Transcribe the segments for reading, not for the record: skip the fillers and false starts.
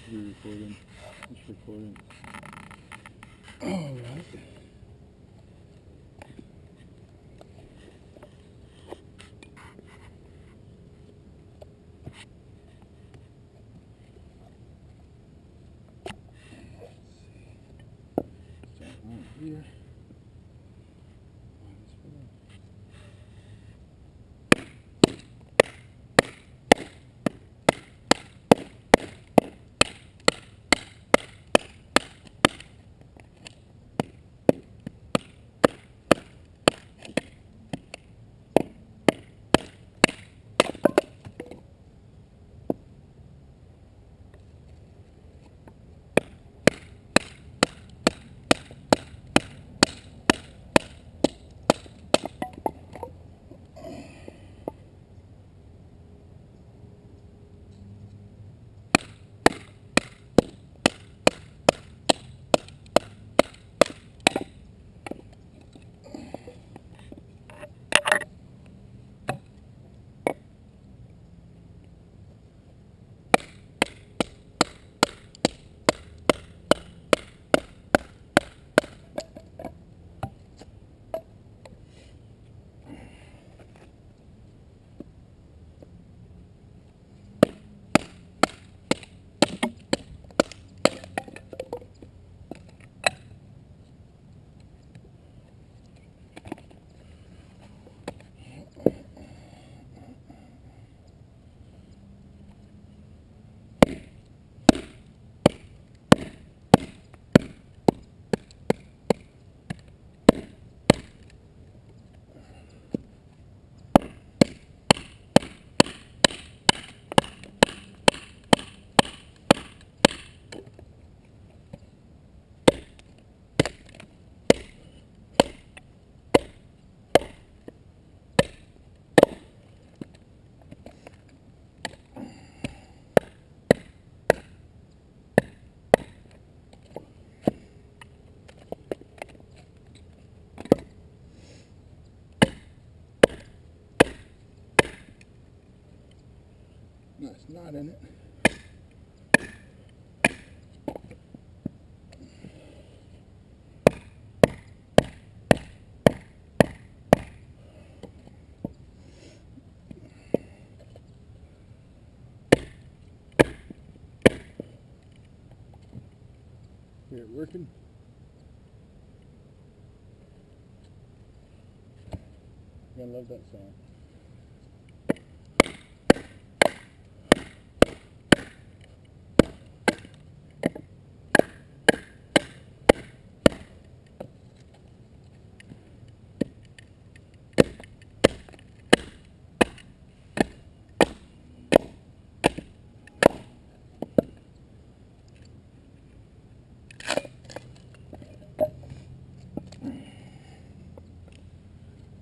We're recording. It's recording. Alright. Start on here. No, it's not in it. Hear it working? You're gonna love that sound.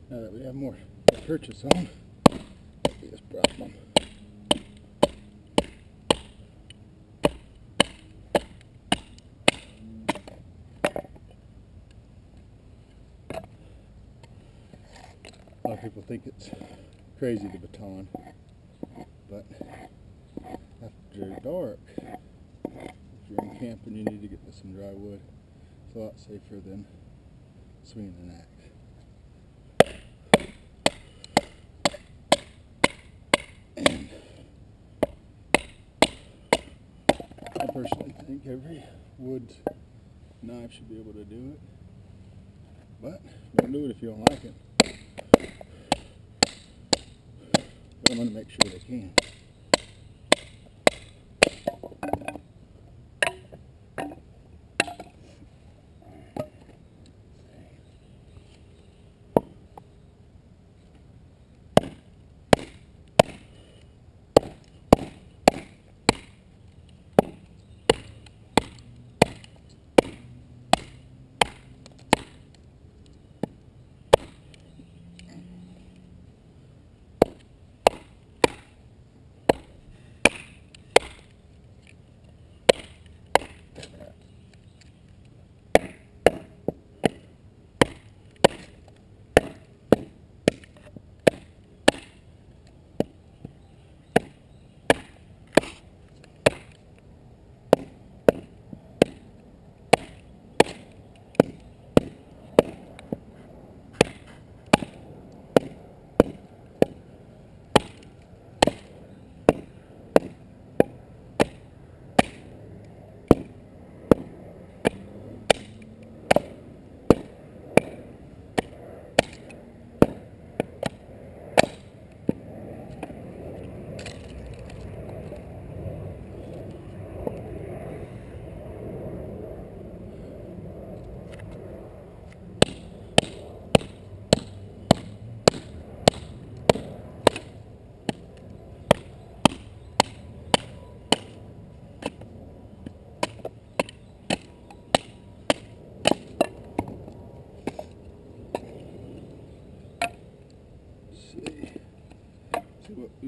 Now that we have more to purchase on, see this problem. A lot of people think it's crazy to baton, but after dark, if you're in camp and you need to get to some dry wood, it's a lot safer than swinging an axe. I personally think every wood knife should be able to do it, but don't do it if you don't like it. But I'm going to make sure they can.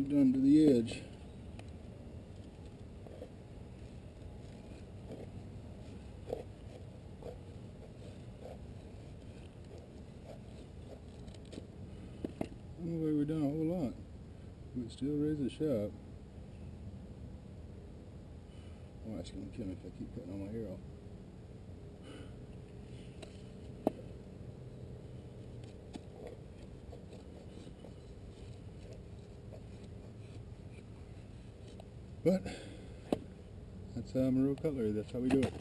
done to the edge. I don't know where we've done a whole lot, but it still raises the shop. Oh, that's gonna kill me if I keep cutting all my hair off. But that's Monroe cutlery. That's how we do it.